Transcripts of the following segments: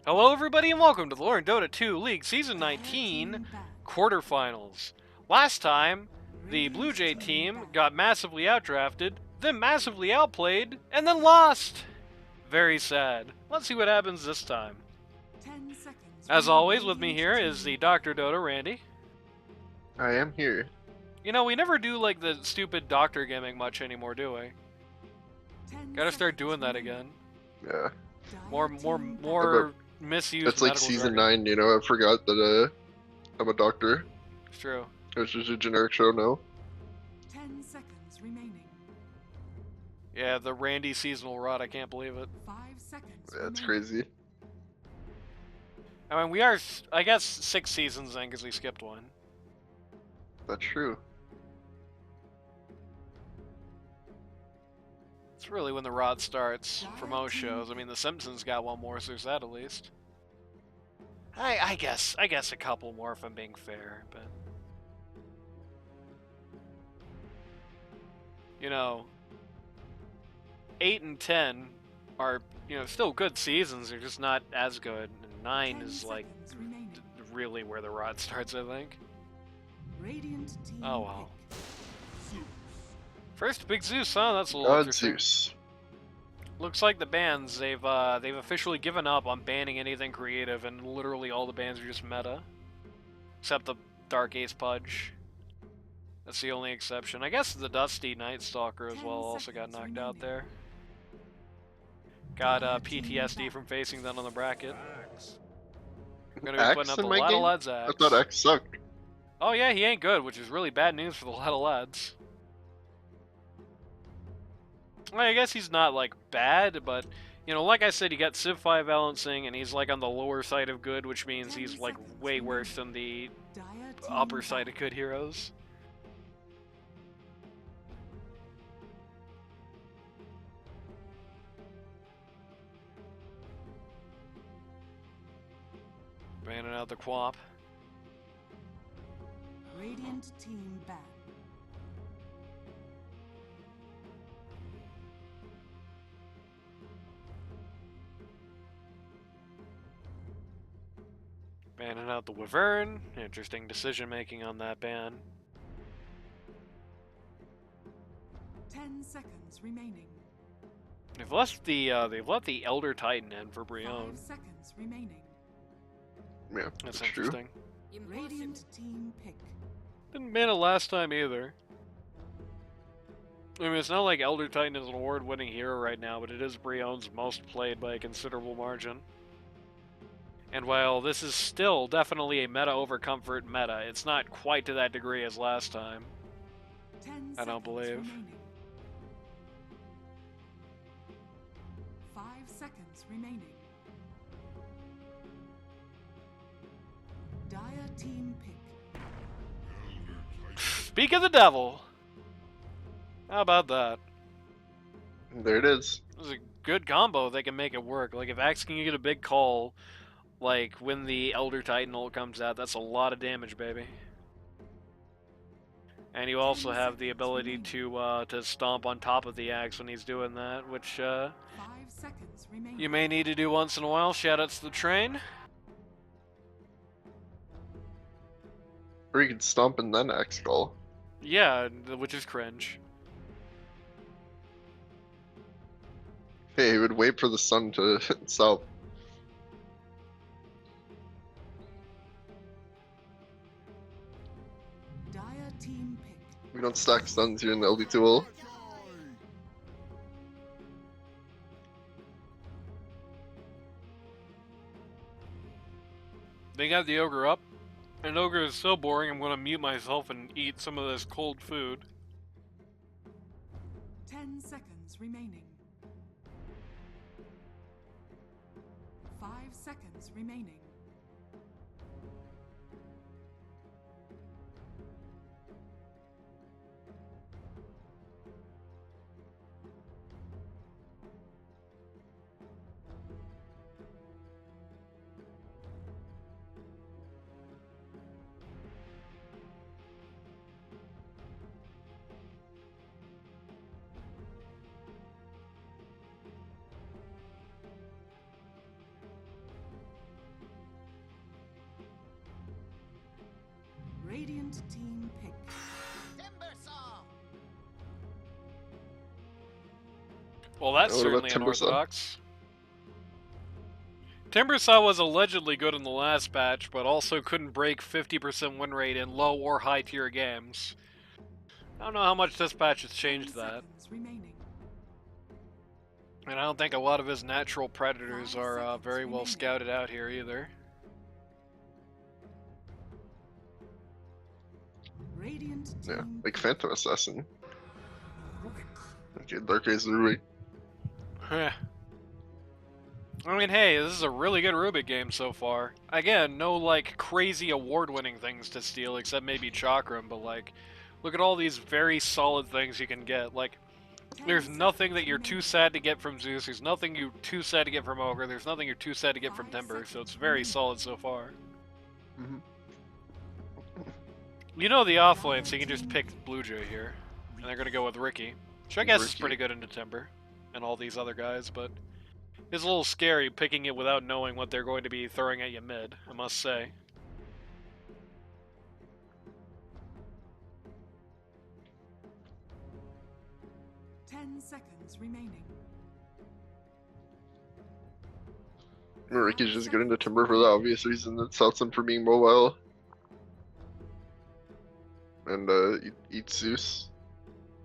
Hello everybody and welcome to the Lore in Dota 2 League Season 19 Quarterfinals. Last time, the BlueJay team got massively outdrafted, then massively outplayed, and then lost! Very sad. Let's see what happens this time. As always, with me here is the Dr. Dota, Randy. I am here. You know, we never do like the stupid doctor gimmick much anymore, do we? Gotta start doing that again. Yeah. More misuse. It's like season 9, you know, I forgot that I'm a doctor. It's true. It's just a generic show now. 10 seconds remaining. Yeah, the Randy seasonal rot, I can't believe it. 5 seconds. Yeah, it's crazy. I mean, we are, I guess, 6 seasons in because we skipped one. That's true. It's really when the rot starts for most shows. I mean, The Simpsons got one more, so there's that at least. I guess a couple more if I'm being fair, but... You know, 8 and 10 are, you know, still good seasons, they're just not as good. And 9 is, like, really where the rot starts, I think. Oh, well. First Big Zeus, huh? That's a little interesting. Zeus. Looks like the bans, they've officially given up on banning anything creative, and literally all the bans are just meta. Except the Dark Ace Pudge. That's the only exception. I guess the Dusty Night Stalker as well also got knocked out there. Got PTSD from facing them on the bracket. I'm gonna be putting up a lot of lads Axe. I thought X sucked. Oh yeah, he ain't good, which is really bad news for the lot of lads. Well, I guess he's not, like, bad, but, you know, like I said, he got Civ 5 balancing, and he's, like, on the lower side of good, which means he's, like, way worse than the upper side of good heroes. Banning out the Quap. Radiant team back. Banning out the Wyvern. Interesting decision making on that ban. 10 seconds remaining. They've let the Elder Titan in for Brion. 5 seconds remaining. Yeah, That's true. interesting. Radiant team pick. Didn't ban it last time either. I mean, it's not like Elder Titan is an award-winning hero right now, but it is Brion's most played by a considerable margin. And while this is still definitely a meta over comfort meta, it's not quite to that degree as last time. 10 I don't believe. Remaining. 5 seconds remaining. Dire team pick. Speak of the devil! How about that? There it is. This is a good combo. They can make it work. Like, if Axe can get a big call, like, when the Elder Titan ult comes out, that's a lot of damage, baby. And you also have the ability to stomp on top of the Axe when he's doing that, which, 5 seconds remaining. you may need to do once in a while. Shoutouts to the train. Or you could stomp and then X call. Yeah, which is cringe. Hey, he would wait for the sun to south. Dire team pick. We don't stack stuns here in the LD2L. They got the Ogre up. And Ogre is so boring, I'm gonna mute myself and eat some of this cold food. 10 seconds remaining. 5 seconds remaining. Radiant team pick. Well, that's What about certainly Timbersaw? unorthodox. Timbersaw was allegedly good in the last patch, but also couldn't break 50% win rate in low or high tier games. I don't know how much this patch has 10 changed that. seconds remaining. And I don't think a lot of his natural predators 5 are seconds very well remaining. scouted out here either. Radiant team Yeah, like pick. Phantom Assassin. Okay, Dark Rays Ruby. Heh. I mean, hey, this is a really good Rubik game so far. Again, no, like, crazy award-winning things to steal, except maybe Chakram, but, like, look at all these very solid things you can get. Like, 10 there's nothing that seconds you're too remaining. sad to get from Zeus, there's nothing you're too sad to get from Ogre, there's nothing you're too sad to get from 5 Timber, so it's seconds very remaining. solid so far. Mm-hmm. You know the off-lane, so you can just pick BlueJay here. And they're gonna go with Ricky, which I guess is Ricky. pretty good into Timber, and all these other guys, but it's a little scary picking it without knowing what they're going to be throwing at you mid, I must say. Ten seconds remaining. Ricky's just good into Timber for the obvious reason. It stops him from being mobile. And eat Zeus.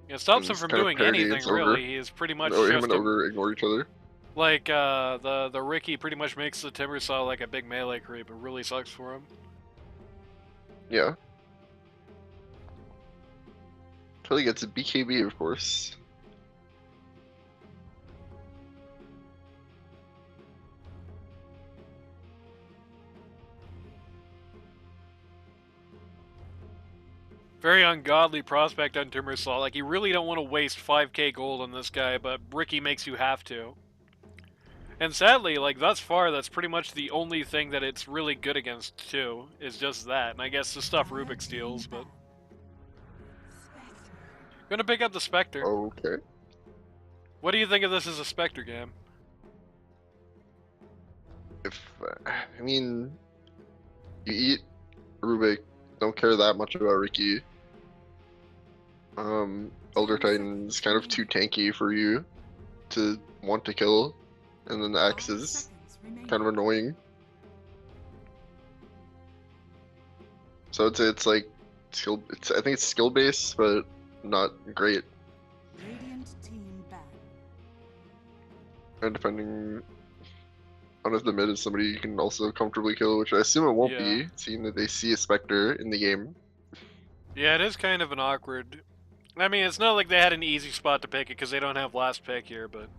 It stops him it's from kind of doing parody, anything it's over. really. He is pretty much Him just and Ogre ignore each other. like the Ricky pretty much makes the Timbersaw like a big melee creep. It really sucks for him. Yeah. Until he gets a BKB, of course. Very ungodly prospect on Timbersaw. Like, you really don't want to waste 5k gold on this guy, but Ricky makes you have to. And sadly, like, thus far, that's pretty much the only thing that it's really good against, too, is just that. And I guess the stuff Rubik steals, but... Gonna pick up the Spectre. Okay. What do you think of this as a Spectre game? If I mean, you eat Rubik, don't care that much about Ricky. Elder Titan is kind of too tanky for you to want to kill, and then the Axe 5 is seconds remaining. kind of annoying. So I'd say it's like skill. I think it's skill based, but not great. Radiant team ban. And depending on if the mid is somebody you can also comfortably kill, which I assume it won't Yeah. be, seeing that they see a Spectre in the game. Yeah, it is kind of an awkward... I mean, it's not like they had an easy spot to pick it because they don't have last pick here, but...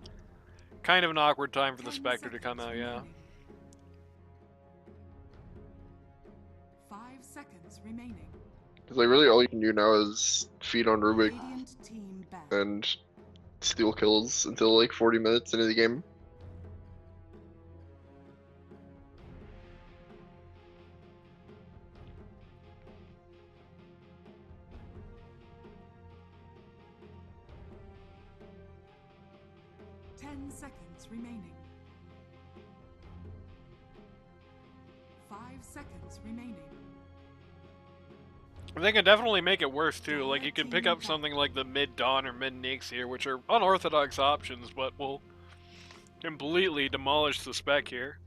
Kind of an awkward time for the 10 Spectre to come seconds out, yeah. remaining. 5 seconds remaining. Because like really all you can do now is feed on Rubik Radiant team ban. and steal kills until like 40 minutes into the game. Ten seconds remaining. 5 seconds remaining. They can definitely make it worse too. Like, you can pick up something like the mid Dawn or mid Nyx here, which are unorthodox options, but will completely demolish the spec here.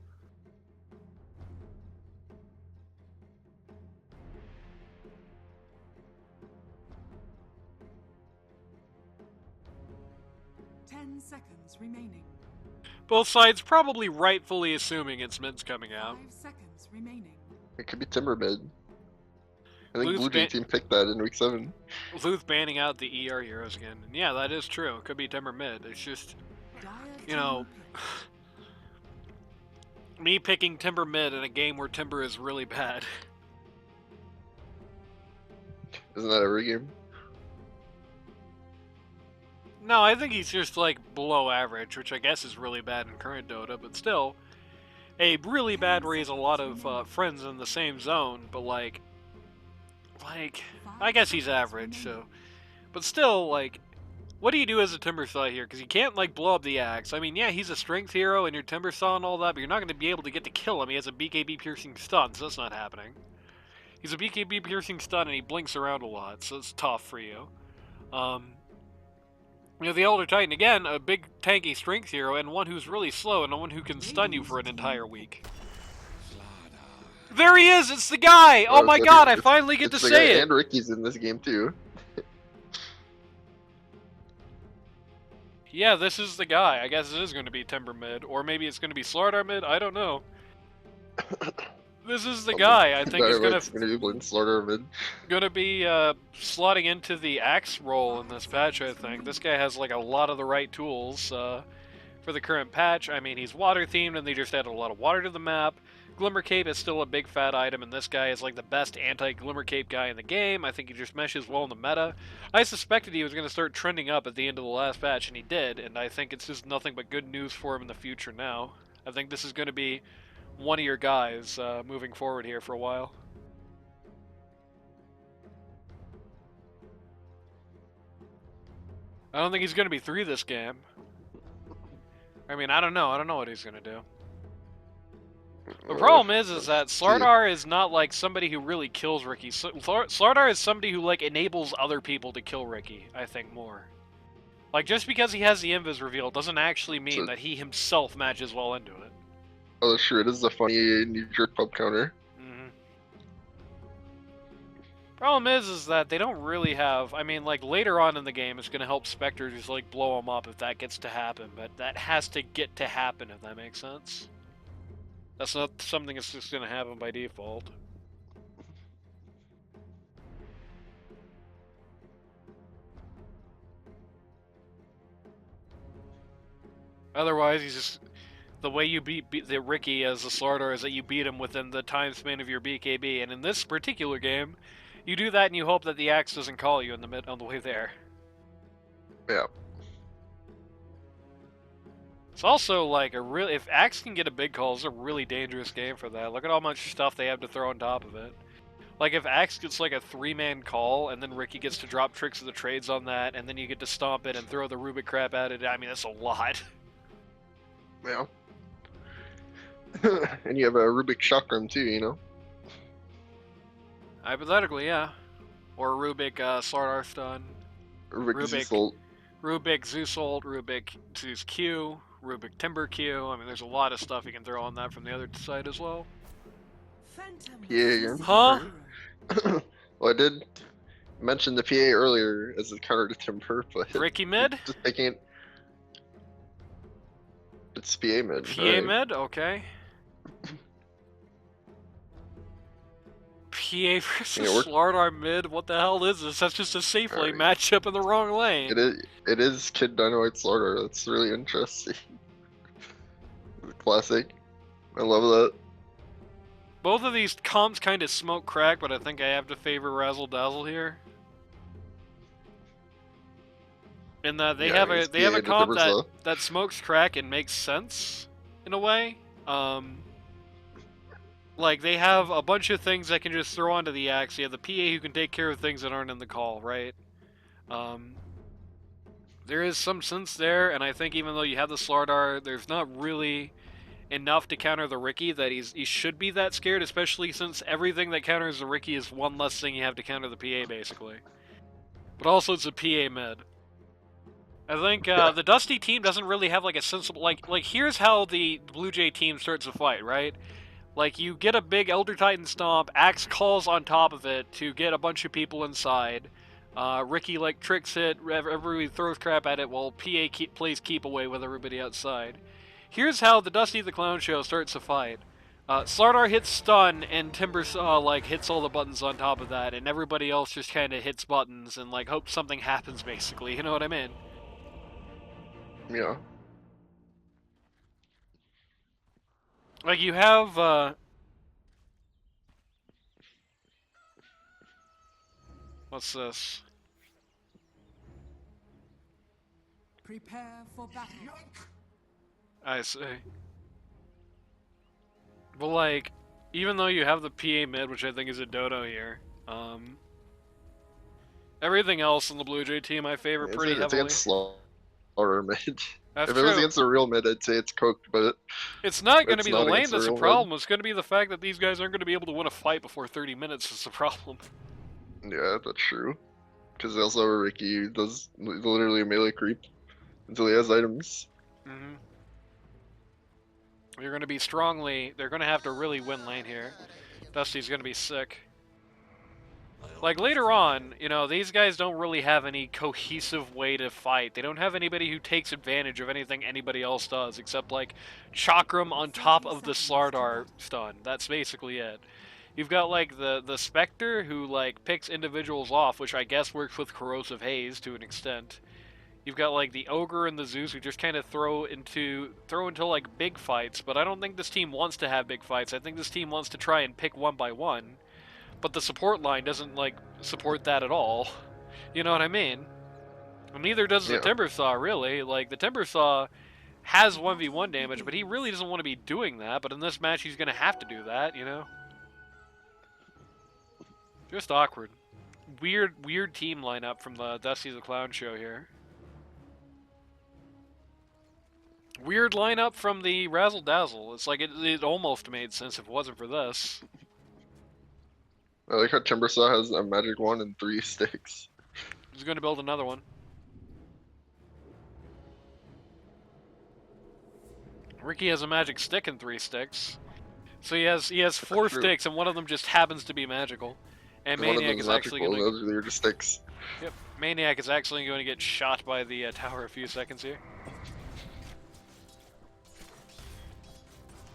Ten seconds remaining. Both sides probably rightfully assuming its mid's coming out. 5 seconds remaining. It could be Timber mid. I think Luth's Blue Jay ban- team picked that in week 7. Luth banning out the ER heroes again. And yeah, that is true. It could be Timber mid. It's just, Dire you know, team pick. me picking Timber mid in a game where Timber is really bad. Isn't that every game? No, I think he's just like below average, which I guess is really bad in current Dota, but still, a really bad where he has a lot of friends in the same zone, but like, I guess he's average, so, but still, like, what do you do as a Timbersaw here? Because you can't like blow up the axe. I mean, yeah, he's a strength hero and your Timbersaw and all that, but you're not going to be able to get to kill him. He has a BKB piercing stun, so that's not happening. He's a BKB piercing stun and he blinks around a lot, so it's tough for you. You know, the Elder Titan, again, a big tanky strength hero, and one who's really slow, and one who can stun you for an entire week. There he is! It's the guy! Oh my god, I finally get to say it! And Ricky's in this game too. Yeah, this is the guy. I guess it is going to be Timber mid, or maybe it's going to be Slardar mid, I don't know. This is the guy. I think he's gonna be playing Slardar mid. Gonna be slotting into the Axe role in this patch. I think this guy has like a lot of the right tools for the current patch. I mean, he's water themed, and they just added a lot of water to the map. Glimmer Cape is still a big fat item, and this guy is like the best anti-Glimmer Cape guy in the game. I think he just meshes well in the meta. I suspected he was going to start trending up at the end of the last patch, and he did, and I think it's just nothing but good news for him in the future now. I think this is going to be one of your guys moving forward here for a while. I don't think he's going to be 3 this game. I mean, I don't know. I don't know what he's going to do. The problem is that Slardar is not like somebody who really kills Ricky. Slardar is somebody who like enables other people to kill Ricky, I think, more. Like, just because he has the invis reveal doesn't actually mean that he himself matches well into it. Oh, sure, it is a funny knee-jerk pub counter. Problem is that they don't really have... I mean, like, later on in the game, it's going to help Spectre just, like, blow him up if that gets to happen, but that has to get to happen, if that makes sense. That's not something that's just going to happen by default. Otherwise, he's just... The way you beat the Ricky as a Slardar is that you beat him within the time span of your BKB, and in this particular game, you do that and you hope that the Axe doesn't call you on the way there. Yeah. It's also like a really... If Axe can get a big call, it's a really dangerous game for that. Look at how much stuff they have to throw on top of it. Like, if Axe gets like a 3-man call, and then Ricky gets to drop tricks of the trades on that, and then you get to stomp it and throw the Rubik crap at it, I mean, that's a lot. Yeah. And you have a Rubik chakram too, you know? Hypothetically, yeah. Or Rubik Slardar stun. Rubik Zeus ult, Rubik Zeus Q, Rubik Timber Q. I mean, there's a lot of stuff you can throw on that from the other side as well. Yeah, again. Huh? Well, I did mention the PA earlier as a counter to Timber, but... Ricky mid? Just taking it... It's PA mid. PA right? mid? Okay. PA versus Slardar mid? What the hell is this? That's just a safe lane matchup in the wrong lane. It is Kid Dynamite Slardar. That's really interesting. Classic. I love that. Both of these comps kind of smoke crack, but I think I have to favor Razzle Dazzle here. In that they have a comp that smokes crack and makes sense in a way. Like, they have a bunch of things that can just throw onto the Axe. You have the PA who can take care of things that aren't in the call, right? There is some sense there, and I think even though you have the Slardar, there's not really enough to counter the Ricky that he should be that scared, especially since everything that counters the Ricky is one less thing you have to counter the PA, basically. But also, it's a PA mid. I think the Dusty team doesn't really have like a sensible... Like, here's how the BlueJay team starts a fight, right? Like, you get a big Elder Titan stomp, Axe calls on top of it to get a bunch of people inside. Ricky, like, tricks it, everybody throws crap at it while PA plays keep away with everybody outside. Here's how the Dusty the Clown Show starts a fight. Slardar hits stun, and Timber like, hits all the buttons on top of that, and everybody else just kind of hits buttons and, like, hopes something happens, basically. You know what I mean? Yeah. Like, you have, what's this? Prepare for battle. I see. But, like, even though you have the PA mid, which I think is a dodo here, everything else in the BlueJay team I favor pretty heavily. It's against Slardar mid. That's If it was true. against a real mid, I'd say it's cooked, but It's not going to it's be the not lane against a that's the real problem. It's going to be the fact that these guys aren't going to be able to win a fight before 30 minutes is the problem. yeah, that's true. Because they also have a Ricky who does literally a melee creep until he has items. Mm-hmm. You're going to be strongly... They're going to have to really win lane here. Dusty's going to be sick. Like, later on, you know, these guys don't really have any cohesive way to fight. They don't have anybody who takes advantage of anything anybody else does, except, like, Chakram on top of the Slardar stun. That's basically it. You've got, like, the Spectre, who, like, picks individuals off, which I guess works with Corrosive Haze to an extent. You've got, like, the Ogre and the Zeus who just kind of throw into, like, big fights, but I don't think this team wants to have big fights. I think this team wants to try and pick one by one. But the support line doesn't, like, support that at all. You know what I mean? And neither does the Timbersaw, really. Like, the Timbersaw has 1v1 damage, but he really doesn't want to be doing that. But in this match, he's going to have to do that, you know? Just awkward. Weird team lineup from the Dusty the Clown show here. Weird lineup from the Razzle Dazzle. It's like it almost made sense if it wasn't for this. I like how Timbersaw has a magic wand and 3 sticks. He's going to build another one. Ricky has a magic stick and 3 sticks. So he has 4 sticks, and one of them just happens to be magical. And Maniac is actually going to... Those are just sticks. Yep. Maniac is actually going to get shot by the tower a few seconds here.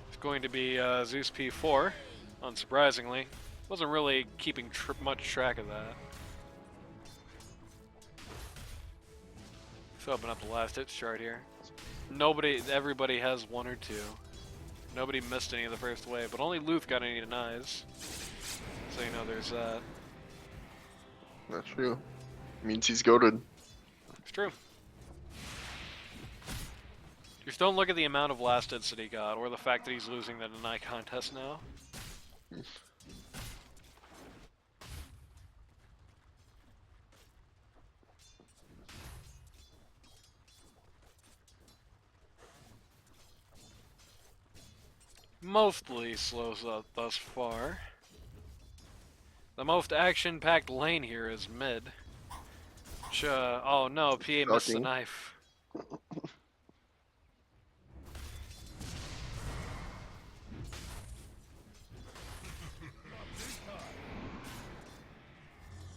It's going to be Zeus P4, unsurprisingly. Wasn't really keeping much track of that. Let's open up the last hits chart here. Everybody has 1 or 2. Nobody missed any of the first wave, but only Luth got any denies. So you know there's that. That's true. Means he's goated. It's true. Just don't look at the amount of last hits that he got, or the fact that he's losing the deny contest now. Mostly slows up thus far. The most action-packed lane here is mid. Which, oh no, PA missed the knife.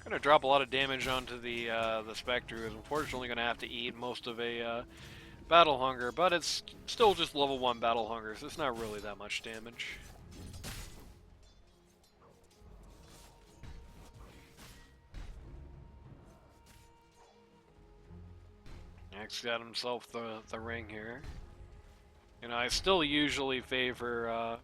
Gonna drop a lot of damage onto the Spectre, who's unfortunately gonna have to eat most of a Battle Hunger, but it's still just level 1 Battle Hunger, so it's not really that much damage. Next got himself the ring here. You know, I still usually favor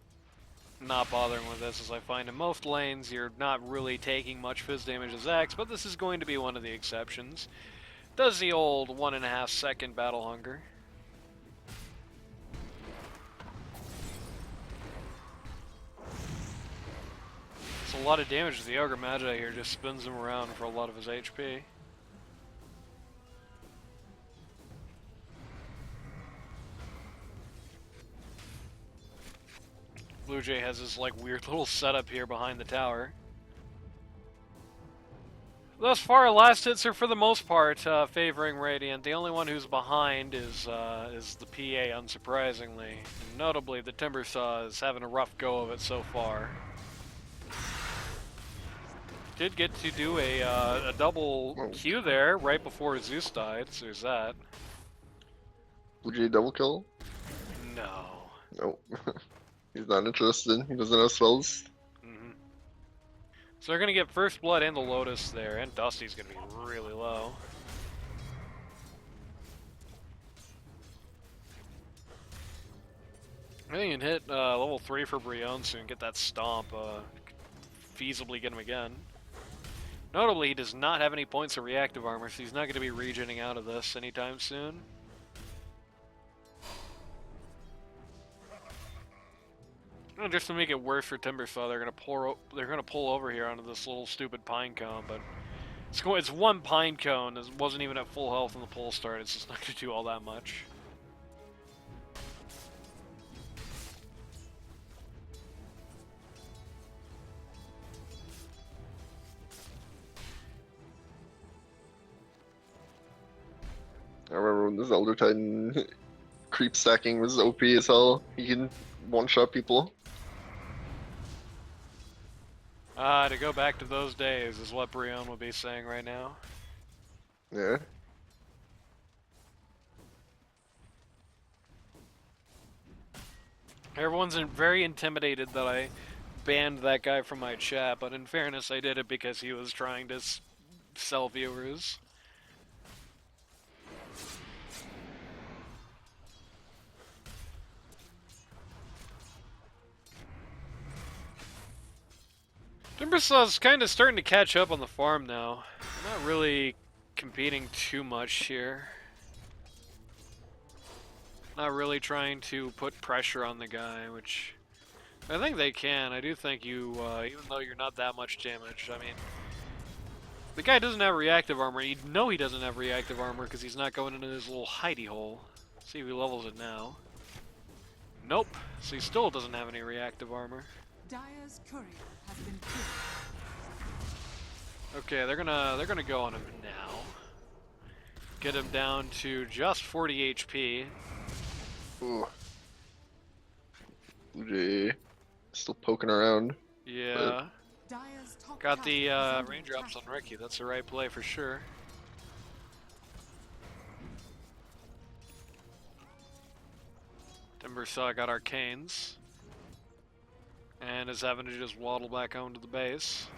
not bothering with this, as I find in most lanes you're not really taking much fizz damage as X, but this is going to be one of the exceptions. Does the old 1.5 second Battle Hunger. It's a lot of damage to the Ogre Magi here, just spins him around for a lot of his HP. BlueJay has this like weird little setup here behind the tower. Thus far, last hits are for the most part favoring Radiant. The only one who's behind is the PA, unsurprisingly. And notably, the Timbersaw is having a rough go of it so far. Did get to do a double Q there right before Zeus died, so there's that. BlueJay double kill? No. Nope. He's not interested. He doesn't have spells. So they're gonna get First Blood and the Lotus there, and Dusty's gonna be really low. I think you can hit level 3 for Brion soon, get that stomp, feasibly get him again. Notably, he does not have any points of reactive armor, so he's not going to be regening out of this anytime soon. And just to make it worse for Timbersaw, they're gonna pull over here onto this little stupid pine cone, but it's one pine cone. It wasn't even at full health when the pull started. It's just not gonna do all that much. when this Elder Titan creep stacking was OP as hell. He can one-shot people. To go back to those days is what Brion would be saying right now. Yeah. Everyone's very intimidated that I banned that guy from my chat, but in fairness, I did it because he was trying to sell viewers. Timbersaw's kind of starting to catch up on the farm now. Not really competing too much here. Not really trying to put pressure on the guy, which I think they can. I do think you, even though you're not that much damaged, I mean, the guy doesn't have reactive armor. You know he doesn't have reactive armor because he's not going into his little hidey hole. See if he levels it now. Nope. So he still doesn't have any reactive armor. Dire's courier has been killed. Okay, they're gonna go on him now. Get him down to just 40 HP. Ooh. BlueJay still poking around. Yeah. Dire's top Got tower the is under raindrops attack. on Ricky. That's the right play for sure. Timbersaw got arcanes. And is having to just waddle back home to the base.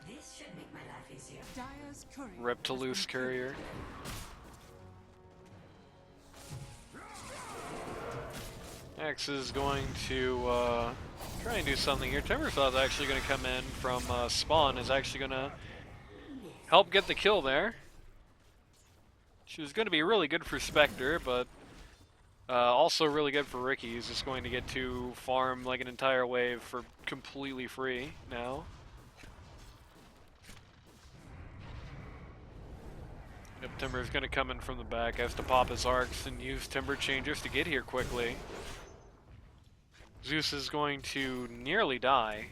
This should make my life easier. Dire's courier Rip to has loose been killed. courier. X is going to try and do something here. Timbersaw's actually going to come in from spawn. Is actually going to help get the kill there. She was going to be really good for Spectre, but also really good for Ricky. He's just going to get to farm like an entire wave for completely free now. Yep, Timber's going to come in from the back. Has to pop his arcs and use Timber Changers to get here quickly. Zeus is going to nearly die.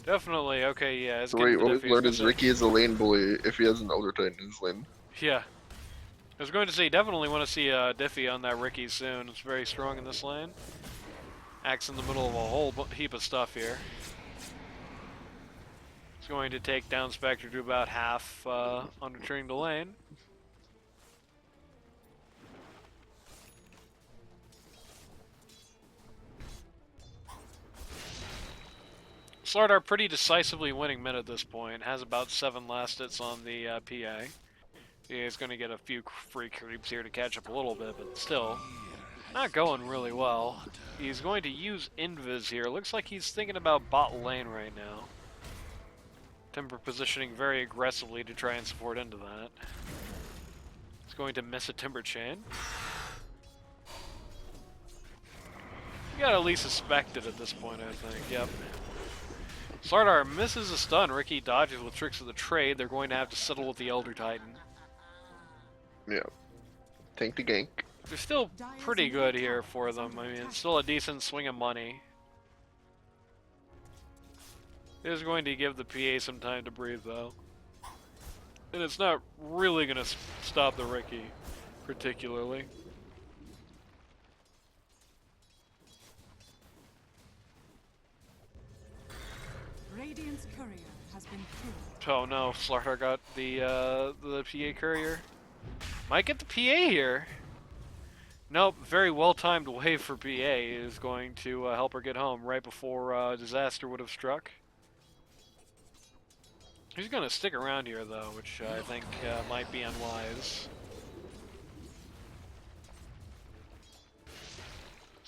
Definitely, okay, yeah. It's So getting wait, to what we've Diffie. learned It's is gonna- Ricky is a lane bully if he has an Elder Titan in his lane. Yeah. I was going to say, definitely want to see Diffie on that Ricky soon. It's very strong in this lane. Axe in the middle of a whole heap of stuff here. It's going to take down Spectre to about half on returning to lane. Slardar pretty decisively winning mid at this point. Has about 7 last hits on the PA. He's going to get a few free creeps here to catch up a little bit, but still not going really well. He's going to use Invis here. Looks like he's thinking about bot lane right now. Timber positioning very aggressively to try and support into that. He's going to miss a Timber Chain. You gotta at least suspect it at this point, I think. Yep. Slardar misses a stun. Ricky dodges with tricks of the trade. They're going to have to settle with the Elder Titan. Yeah. Tank the gank. They're still pretty good here for them. I mean, it's still a decent swing of money. It is going to give the PA some time to breathe, though. And it's not really going to stop the Ricky, particularly. Radiant's courier has been killed. Oh no, Slardar got the PA courier. Might get the PA here. Nope, very well-timed wave for PA is going to help her get home right before disaster would have struck. He's going to stick around here though, which I think might be unwise.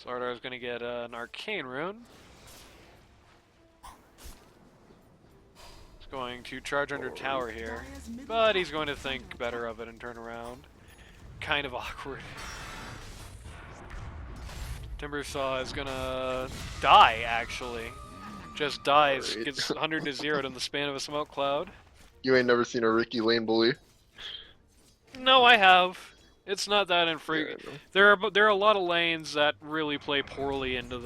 Slardar is going to get an arcane rune. He's going to charge under tower here, but he's going to think better of it and turn around. Kind of awkward. Timbersaw is gonna die, actually. Just dies, Great. gets 100 to 0 in the span of a smoke cloud. You ain't never seen a Ricky lane bully. No, I have. It's not that infrequent. Yeah, There are a lot of lanes that really play poorly into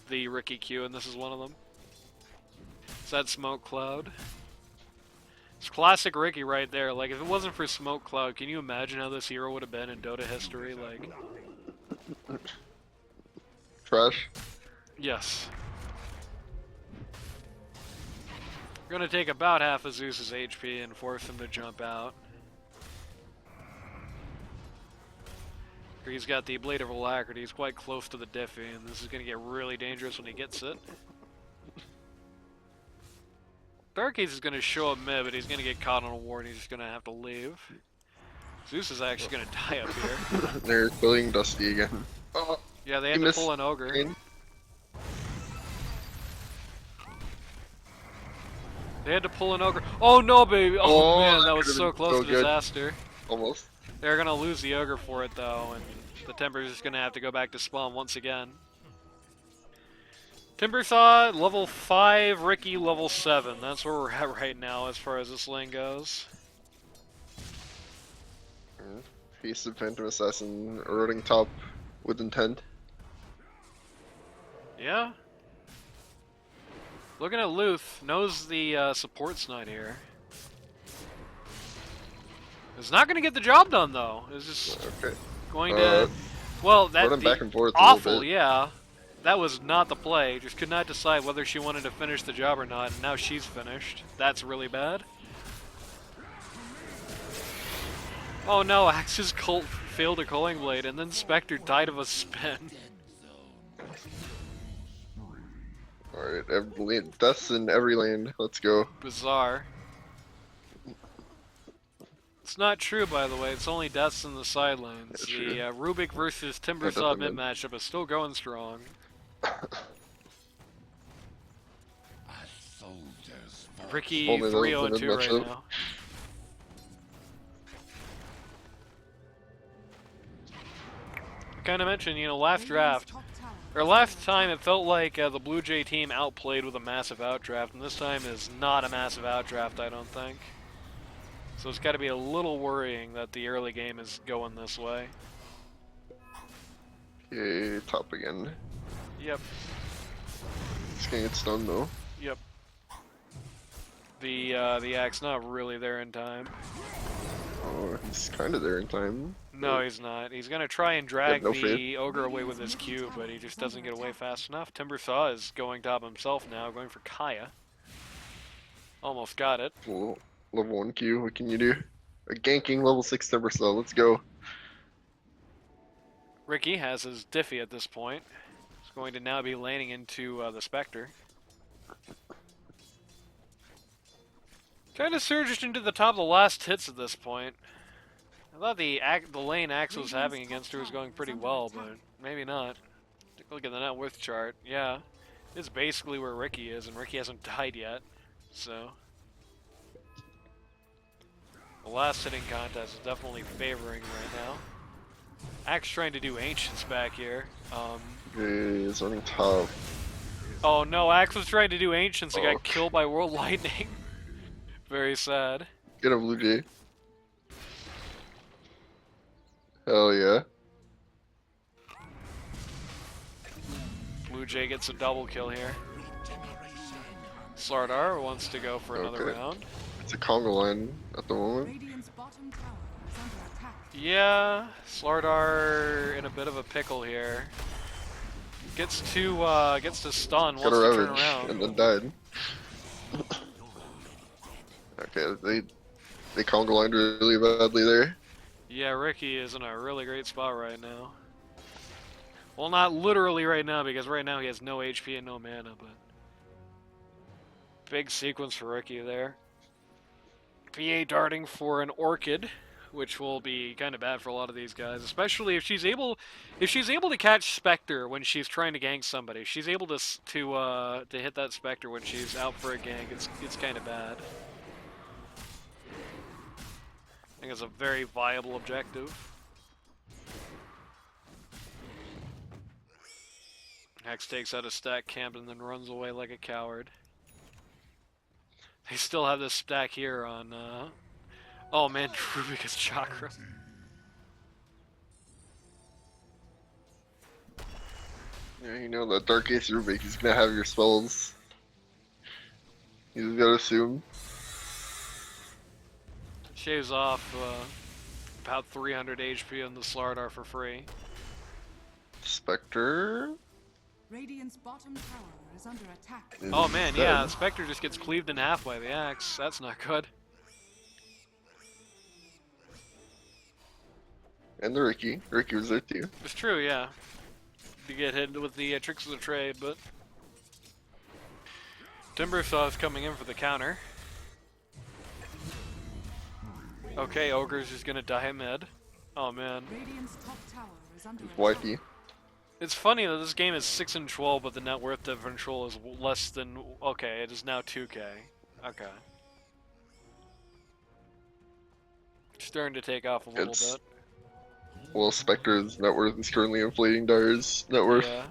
the Ricky Q, and this is one of them. It's that smoke cloud. It's classic Ricky right there. Like, if it wasn't for Smoke Cloud, can you imagine how this hero would have been in Dota history? Like, Trash. yes. We're gonna take about half of Zeus's HP and force him to jump out. He's got the Blade of Alacrity. He's quite close to the Diffie, and this is gonna get really dangerous when he gets it. Darkhaze is gonna show up mid, but he's gonna get caught on a ward and he's just gonna have to leave. Zeus is actually gonna die up here. They're killing Dusty again. Oh, Yeah, they had to pull an Ogre. Green. They had to pull an Ogre. Oh no, baby! Oh, Oh, man, that that was could've so been close so to good. disaster. Almost. They're gonna lose the Ogre for it though, and the Timber's just gonna have to go back to spawn once again. Timbersaw, level 5, Ricky, level 7. That's where we're at right now as far as this lane goes. Feast of Phantom Assassin eroding top with intent. Yeah. Looking at Luth, knows the support's not here. It's not gonna get the job done though. It's just Okay. going to... Well, that's Running back and forth a little awful, bit. yeah. That was not the play. Just could not decide whether she wanted to finish the job or not, and now she's finished. That's really bad. Oh no, Axe's cult failed a Culling Blade, and then Spectre died of a spin. Alright, deaths in every lane. Let's go. Bizarre. It's not true, by the way. It's only deaths in the side lanes. That's The true. Rubik versus Timbersaw definitely mid matchup is still going strong. Ricky Only the 3-0-2 mid right matchup. now. Kind of mentioned, you know, last draft, or last time it felt like the BlueJay team outplayed with a massive outdraft, and this time is not a massive outdraft, I don't think. So it's got to be a little worrying that the early game is going this way. Okay, top again. Yep, He's gonna get stunned though. yep. The Axe not really there in time. Oh, he's kind of there in time. No, he's not. He's gonna try and drag no the faith. Ogre away with his Q, but he just doesn't get away fast enough. Timbersaw is going top himself now, going for Kaya. Almost got it. Well, level 1 Q, what can you do? A ganking level 6 Timbersaw, let's go. Ricky has his Diffie at this point. He's going to now be laning into the Spectre. Kind of surged into the top of the last hits at this point. I thought the lane Axe was having against her was going pretty well, but maybe not. Take a look at the net worth chart. Yeah, it's basically where Ricky is, and Ricky hasn't died yet. So the last hitting contest is definitely favoring right now. Axe trying to do Ancients back here. Okay, he's running top. Oh no, Axe was trying to do Ancients and Oh. got killed by World Lightning. Very sad. Get a BlueJay. Hell yeah. BlueJay gets a double kill here. Slardar wants to go for another Okay. round. It's a Congo line at the moment. Radiant's bottom tower is under attack. Yeah, Slardar in a bit of a pickle here. Gets to stun, Got wants a to turn ravage around. and then died. Okay, they Congo lined really badly there. Yeah, Ricky is in a really great spot right now. Well, not literally right now, because right now he has no HP and no mana, but... Big sequence for Ricky there. PA darting for an Orchid, which will be kind of bad for a lot of these guys, especially if she's able to catch Spectre when she's trying to gank somebody. If she's able to hit that Spectre when she's out for a gank, it's kind of bad. I think it's a very viable objective. Hex takes out a stack camp and then runs away like a coward. They still have this stack here on, oh man, Rubik's Chakra. Yeah, you know that Dark Ace Rubik, he's gonna have your spells. You just gotta assume. Shaves off about 300 HP on the Slardar for free. Spectre. Radiant's bottom tower is under attack. Is Oh man, dead. yeah, Spectre just gets cleaved in half by the axe. That's not good. And the Ricky. Ricky was there too. It's true, yeah. You get hit with the tricks of the trade, but Timbersaw's coming in for the counter. Okay, Ogre's just gonna die mid. Oh man. Radiant's top tower is under attack. Wifey. It's funny that this game is 6 and 12, but the net worth differential is less than. Okay, it is now 2K. Okay. Starting to take off a little It's- bit. Well, Spectre's net worth is currently inflating Dyer's net worth, Yeah.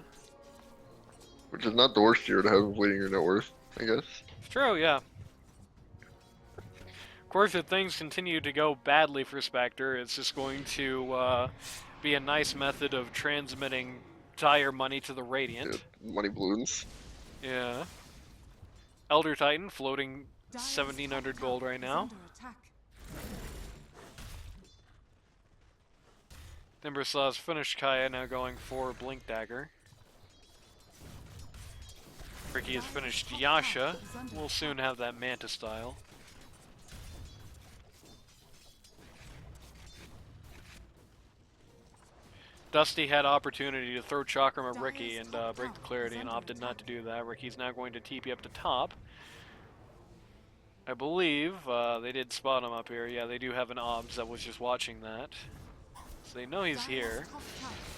which is not the worst year to have inflating your net worth, I guess. It's true, yeah. Of course, if things continue to go badly for Spectre, it's just going to be a nice method of transmitting dire money to the Radiant. Yeah, money balloons. Yeah. Elder Titan floating Dyer's 1700 top gold tower right is now. under attack. Timbersaw's finished Kaya, now going for Blink Dagger. Ricky has finished Yasha. We'll soon have that Manta style. Dusty had opportunity to throw Chakram at Ricky and break the clarity and opted not to do that. Ricky's now going to TP up to top. I believe they did spot him up here. Yeah, they do have an OBS that was just watching that. So they know he's here.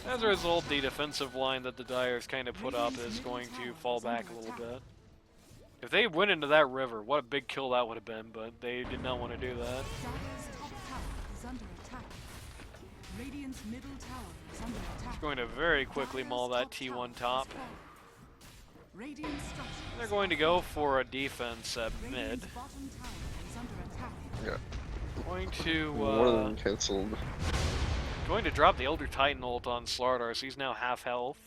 As a result, the defensive line that the Dyers kind of put up is going to fall back a little bit. If they went into that river, what a big kill that would have been, but they did not want to do that. Dyer's top tower is under attack. Radiant's middle tower is under attack. Going to very quickly maul that T1 top. Radiant structures. They're going to go for a defense at mid. Radiant's bottom tower is under attack. Yeah. Going to More than cancelled. going to drop the Elder Titan ult on Slardar, so he's now half health.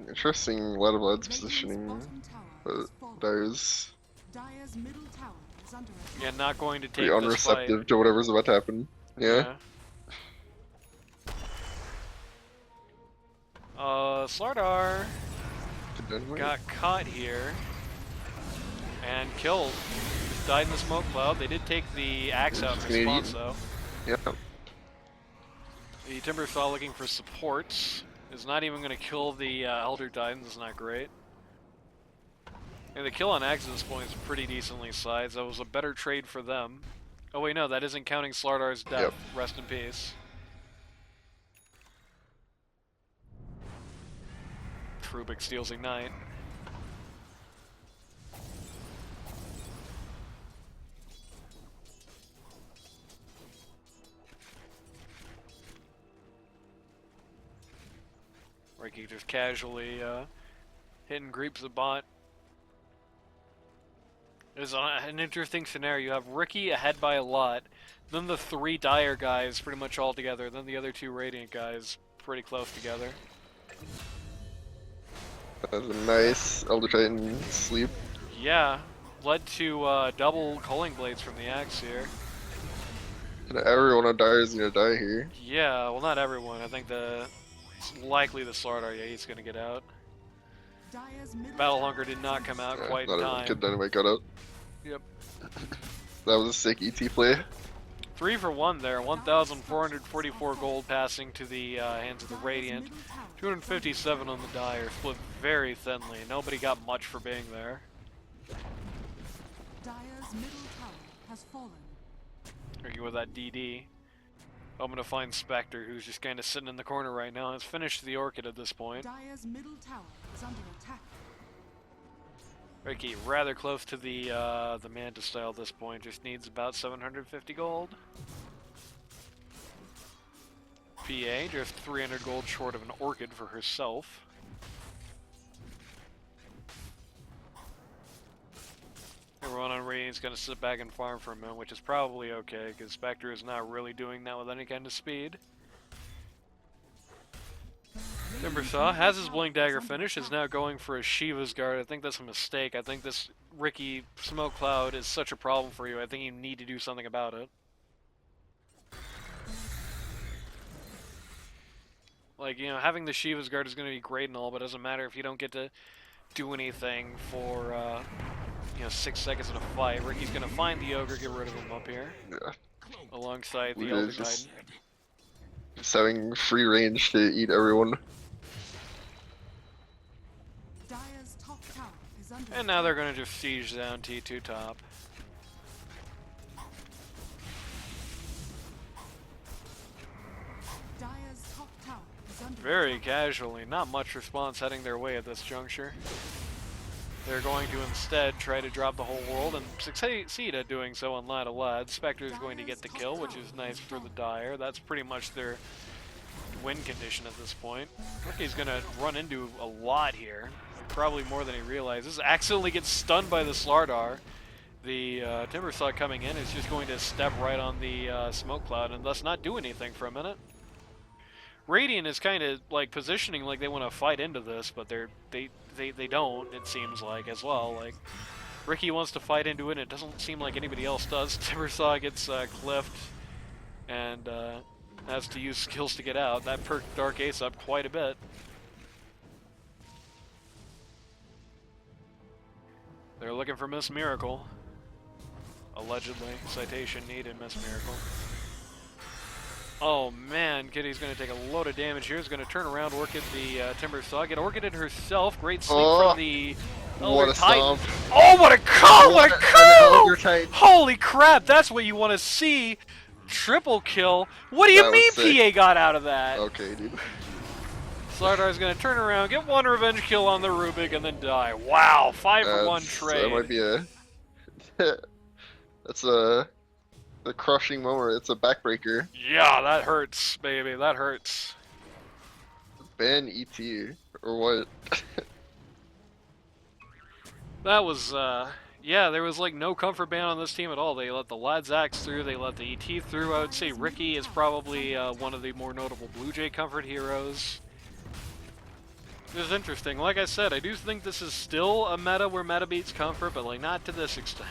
Interesting, a lot of odds Radiant's positioning, bottom tower but is fallen. Dyer's Dyer's middle tower is under attack. Yeah, not going to take pretty this fight. unreceptive to whatever's about to happen. Yeah. Slardar Dynamite. got caught here and killed. Just died in the smoke cloud. They did take the axe out in He's gonna response, eat. though. Yeah. The Timbersaw looking for supports is not even going to kill the Elder Titan. This is not great. And the kill on axe at this point is pretty decently sized. That was a better trade for them. Oh wait, no, that isn't counting Slardar's death. Yep. Rest in peace. Rubik steals Ignite. Ricky just casually hitting creeps the bot. It's an interesting scenario. You have Ricky ahead by a lot, then the 3 Dire guys pretty much all together, then the other 2 Radiant guys pretty close together. That's a nice Elder Titan sleep. Yeah, led to double Culling Blades from the axe here. And everyone on Dyer is gonna die here. Yeah, well not everyone. I think it's likely the Slardar, yeah, he's gonna get out. Dyer's middle Battle tower Hunger did is not under come out attack. quite Not in everyone time. could Dynamite got out. Yep. That was a sick ET play. 3 for 1 there, 1,444 gold passing to the hands of the Dyer's Radiant. middle tower is 257 on the Dire, split very thinly. Nobody got much for being there. Dyer's middle tower has fallen. Ricky with that DD. I'm gonna find Spectre, who's just kind of sitting in the corner right now. Has finished the Orchid at this point. Dyer's middle tower is under attack. Ricky rather close to the Manta style at this point. Just needs about 750 gold. PA just 300 gold short of an Orchid for herself. Everyone on Radiant's gonna sit back and farm for a minute, which is probably okay, because Spectre is not really doing that with any kind of speed. Timbersaw has his Blink Dagger finish, is now going for a Shiva's Guard. I think that's a mistake. I think this Ricky Smoke Cloud is such a problem for you. I think you need to do something about it. Like, you know, having the Shiva's Guard is going to be great and all, but it doesn't matter if you don't get to do anything for, you know, 6 seconds in a fight. Ricky's going to find the Ogre, get rid of him up here, Yeah. alongside the Luth Elder is Titan. just having free range to eat everyone. Dire's top tower is under And now they're going to just siege down T2 top. Dire's top tower is under Very casually, not much response heading their way at this juncture. They're going to instead try to drop the whole world and succeed at doing so on Lad of Lad. Spectre is going to get the kill, which is nice for the Dire. That's pretty much their win condition at this point. Ricky's going to run into a lot here, probably more than he realizes. Accidentally gets stunned by the Slardar. The Timbersaw coming in is just going to step right on the smoke cloud and thus not do anything for a minute. Radiant is kind of like positioning like they want to fight into this, but they don't, it seems like, as well. Like, Ricky wants to fight into it, and it doesn't seem like anybody else does. Timbersaw gets clipped and has to use skills to get out. That perked Dark Ace up quite a bit. They're looking for Miss Miracle. Allegedly. Citation needed, Miss Miracle. Oh man, Kitty's going to take a load of damage here. He's going to turn around, Orchid the Timbersaw. Get Orchided herself. Great sleep from the Elder Titan. Stomp. Oh, what a call! What a Elder call! Titan. Holy crap, that's what you want to see. Triple kill. What do you That mean was sick. PA got out of that? Okay, dude. Slardar's going to turn around, get one revenge kill on the Rubik, and then die. Wow, 5 for 1 trade. That might be a. That's a crushing moment. It's a backbreaker. Yeah, that hurts, baby. That hurts. Ban ET or what? That was, yeah, there was like no comfort ban on this team at all. They let the Lads Axe through, they let the ET through. I would say Ricky is probably one of the more notable BlueJay comfort heroes. This is interesting. Like I said, I do think this is still a meta where meta beats comfort, but like not to this extent.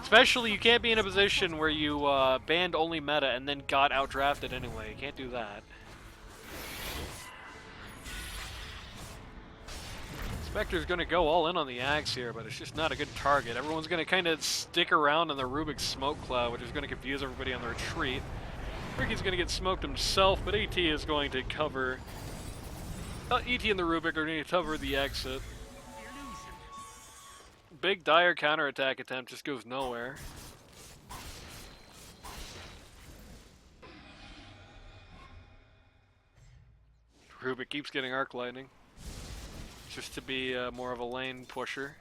Especially, you can't be in a position where you banned only meta and then got outdrafted anyway. You can't do that. Spectre's going to go all in on the Axe here, but it's just not a good target. Everyone's going to kind of stick around in the Rubik smoke cloud, which is going to confuse everybody on the retreat. Ricky's going to get smoked himself, but AT is going to cover... ET and the Rubik are going to cover the exit. Big Dire counterattack attempt just goes nowhere. Rubik keeps getting Arc Lightning. Just to be more of a lane pusher.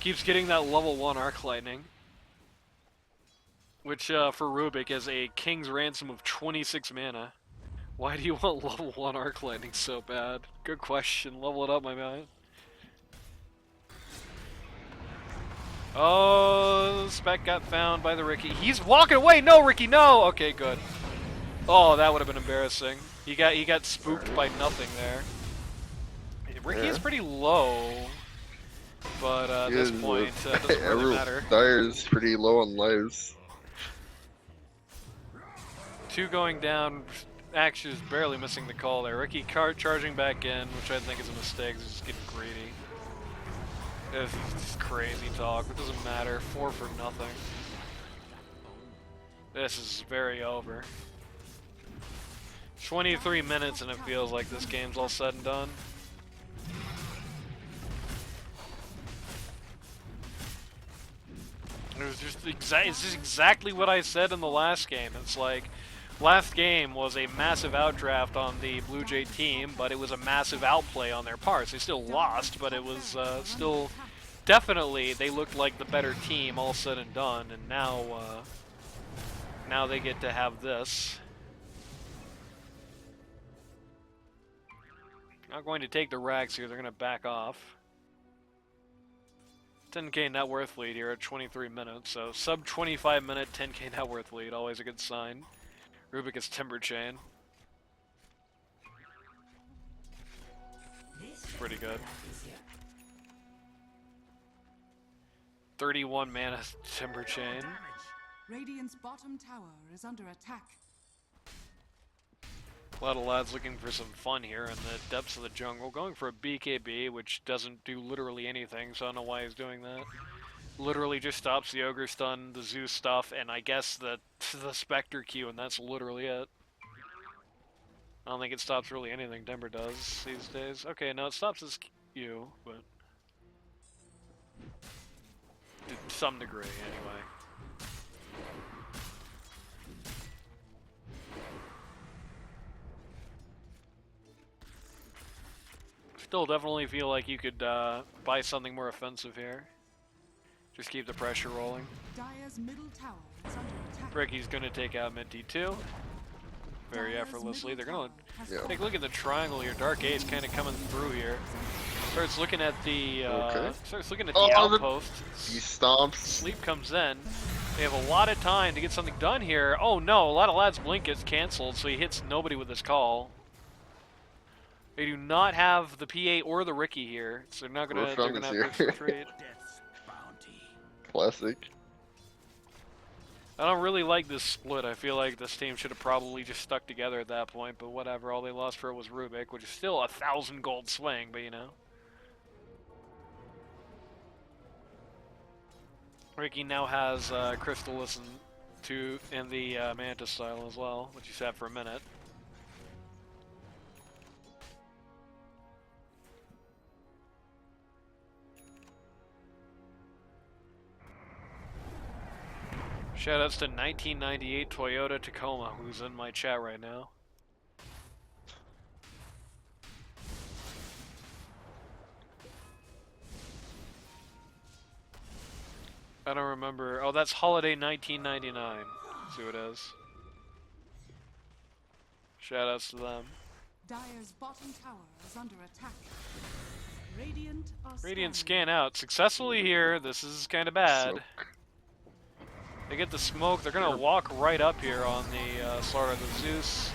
Keeps getting that level 1 Arc Lightning. Which for Rubik is a King's Ransom of 26 mana. Why do you want level 1 Arc Lightning so bad? Good question. Level it up, my man. Oh, Spec got found by the Ricky. He's walking away! No, Ricky, no! Okay, good. Oh, that would have been embarrassing. He got spooked by nothing there. Ricky's pretty low, but at this point, it doesn't really matter. Dire's pretty low on lives. 2 going down, Axe is barely missing the call there. Ricky charging back in, which I think is a mistake. He's just getting greedy. It's just crazy talk. It doesn't matter. 4 for nothing. This is very over. 23 minutes and it feels like this game's all said and done. It was just it's just exactly what I said in the last game. It's like, last game was a massive outdraft on the BlueJay team, but it was a massive outplay on their parts. They still lost, but it was still definitely, they looked like the better team, all said and done. And now, now they get to have this. Not going to take the rags here. They're going to back off. 10k net worth lead here at 23 minutes, so sub 25 minute 10k net worth lead, always a good sign. Rubik is Timber Chain. Pretty good. 31 mana Timber Chain. Radiant's bottom tower is under attack. A lot of lads looking for some fun here in the depths of the jungle. Going for a BKB, which doesn't do literally anything, so I don't know why he's doing that. Literally just stops the Ogre Stun, the Zeus stuff, and I guess the Spectre Q, and that's literally it. I don't think it stops really anything Timber does these days. Okay, no, it stops his Q, but... to some degree, anyway. Still definitely feel like you could buy something more offensive here. Just keep the pressure rolling. Dire's middle tower is under attack. Ricky's gonna take out mid D2. Very Dire's effortlessly. They're middle gonna tower has Yeah. take a look at the triangle here. Dark Ace kind of coming through here. Starts looking at the Okay. starts looking at the Oh, outpost. He stomps. Sleep comes in. They have a lot of time to get something done here. Oh no, a lot of lads blink gets cancelled, so he hits nobody with his call. They do not have the PA or the Ricky here, so they're not gonna Rough they're round gonna is have to here. trade. Classic. I don't really like this split. I feel like this team should have probably just stuck together at that point, but whatever. All they lost for was Rubik, which is still 1,000 gold swing, but you know. Ricky now has Crystallis in the Mantis style as well, which he's had for a minute. Shoutouts to 1998 Toyota Tacoma, who's in my chat right now. I don't remember. Oh, that's Holiday 1999. Let's see what it is. Shoutouts to them. Dire's bottom tower is under attack. Radiant are Radiant scanning. scan out successfully here. This is kind of bad. Smoke. They get the smoke. They're gonna walk right up here on the Slaughter of the Zeus.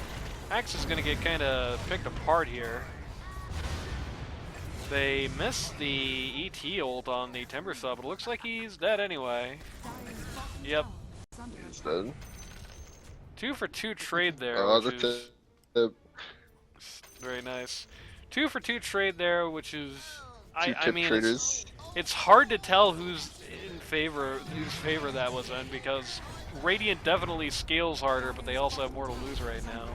Axe is gonna get kind of picked apart here. They missed the ET ult on the Timber Saw, but it looks like he's dead anyway. Dire's bottom Yep. tower is under He's attack. dead. 2 for 2 trade there, Oh, which the is tip. very nice. 2 for 2 trade there, which is Two I tip mean traders. it's hard to tell whose favor that was in, because Radiant definitely scales harder, but they also have more to lose right now.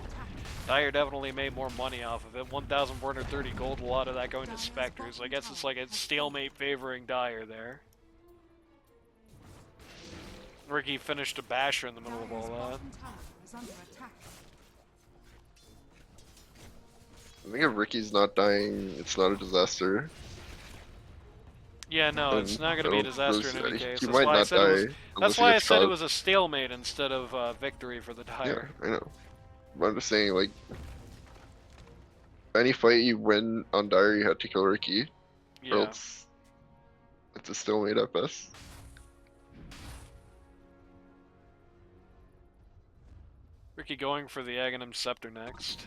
Dire definitely made more money off of it. 1,430 gold, a lot of that going to Spectres. I guess it's like a stalemate favoring Dire there. Ricky finished a basher in the middle of all Dire's that. bottom tower is under attack. I think if Ricky's not dying, it's not a disaster. Yeah, no, it's And not going to I be a don't disaster in really any see- case. He That's might why I not said it was. die. That's unless he why I gets said it caught. was a stalemate instead of victory for the Yeah, Dire. I know. But I'm just saying, like, any fight you win on Dire, you had to kill Ricky, or Yeah. else it's a stalemate at best. Ricky going for the Aghanim Scepter next.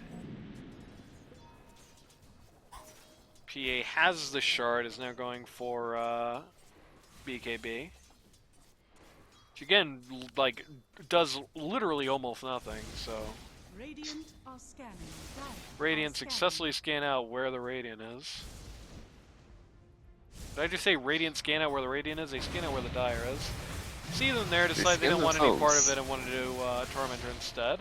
PA has the shard, is now going for BKB. Which again, like, does literally almost nothing, so. Radiant are scanning. Dire are Radiant scanning. successfully scan out where the Radiant is. Did I just say Radiant scan out where the Radiant is? They scan out where the Dire is. See them there, decide they scan don't want any part of themselves. it and want to do Tormentor instead.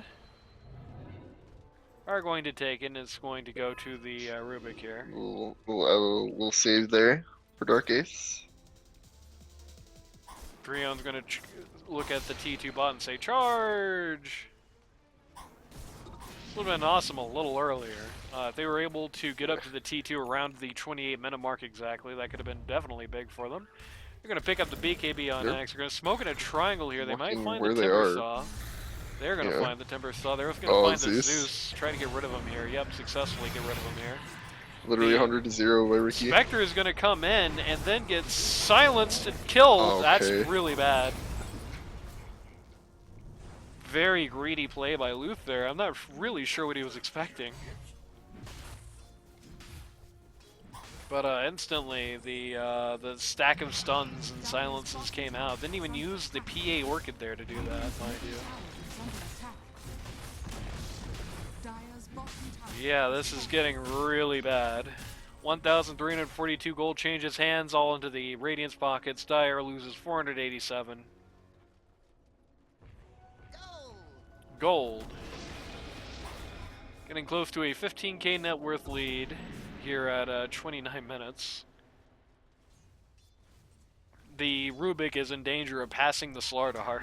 Are going to take it, and it's going to go to the Rubik here. We'll save there for Dark Ace. Drion's going to look at the T2 bot and say, charge! Would have been awesome a little earlier. If they were able to get up to the T2 around the 28-minute mark exactly, that could have been definitely big for them. They're going to pick up the BKB on Yep. X. They're going to smoke in a triangle here. They might Looking find where the they Timber are. Saw. They're going to Yeah. find the Timber Saw. They're going to Oh, find the Zeus. Zeus. Try to get rid of him here. Yep, successfully get rid of him here. Literally The 100-0 by Ricky. Spectre is going to come in and then get silenced and killed. Okay. That's really bad. Very greedy play by Luth there. I'm not really sure what he was expecting. But instantly, the stack of stuns and silences came out. Didn't even use the PA Orchid there to do that, mind you. Yeah, this is getting really bad. 1,342 gold changes hands all into the Radiance pockets. Dire loses 487. Gold. Getting close to a 15k net worth lead here at 29 minutes. The Rubik is in danger of passing the Slardar.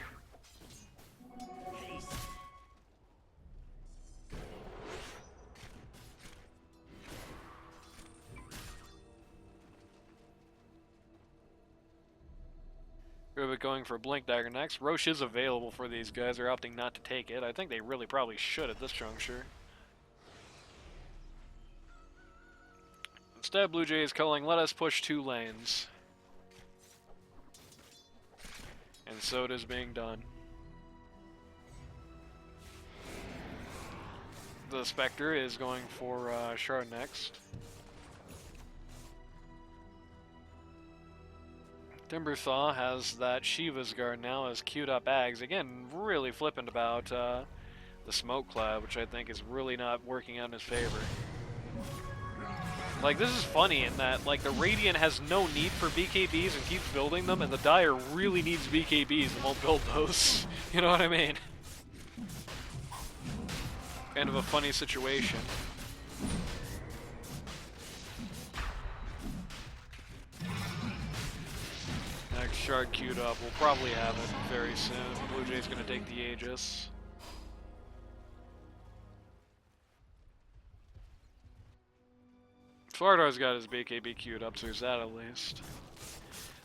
Rubik going for Blink Dagger next. Roche is available for these guys. They're opting not to take it. I think they really probably should at this juncture. Instead, BlueJay is calling, let us push 2 lanes. And so it is being done. The Spectre is going for Shard next. Timbersaw has that Shiva's Guard now as queued up Ags. Again, really flippant about the Smoke Cloud, which I think is really not working out in his favor. Like, this is funny in that, like, the Radiant has no need for BKBs and keeps building them, and the Dire really needs BKBs and won't build those. You know what I mean? Kind of a funny situation. Next Shard queued up. We'll probably have it very soon. BlueJay's gonna take the Aegis. Slardar's got his BKB queued up, so there's that at least.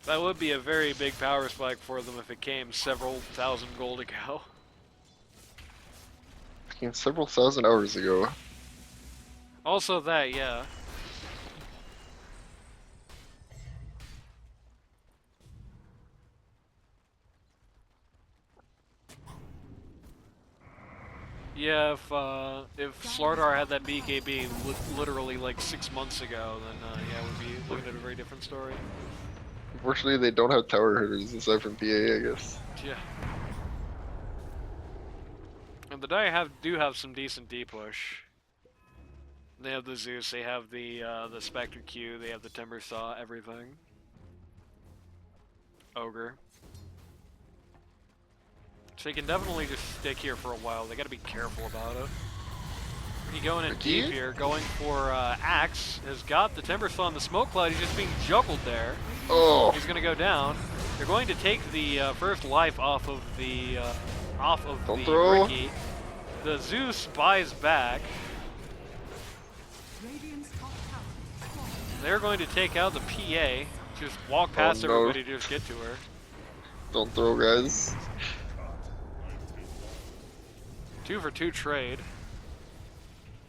That would be a very big power spike for them if it came several thousand gold ago. It came several thousand hours ago. Also that, yeah. Yeah, if Slardar had that BKB literally like 6 months ago, then yeah, we'd be looking at a very different story. Unfortunately, they don't have tower hitters aside from PA, I guess. Yeah. And the Dire do have some decent D push. They have the Zeus, they have the Spectre Q, they have the Timber Saw, everything. Ogre. So you can definitely just stick here for a while. They gotta be careful about it. He going in deep here, going for Axe, has got the Timber Saw and the Smoke Cloud. He's just being juggled there. Oh! He's gonna go down. They're going to take the first life off of the Ricky. The Zeus buys back. They're going to take out the PA. Just walk past everybody to just get to her. Don't throw, guys. 2 for 2 trade.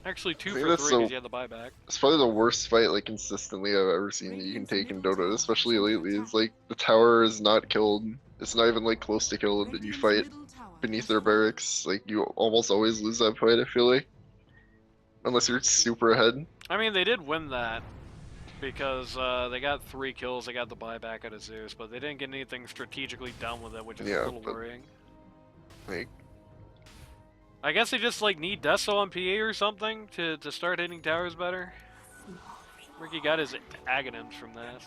Actually, 2 for 3 because you had the buyback. It's probably the worst fight, like, consistently I've ever seen that you can take in Dota, especially lately. It's like, the tower is not killed. It's not even, like, close to killed, but you fight beneath their barracks. Like, you almost always lose that fight, I feel like. Unless you're super ahead. I mean, they did win that. Because they got 3 kills, they got the buyback out of Zeus, but they didn't get anything strategically done with it, which is a little worrying. Like, I guess they just like need Dazzle on PA or something to start hitting towers better. Ricky got his Aghanims from that.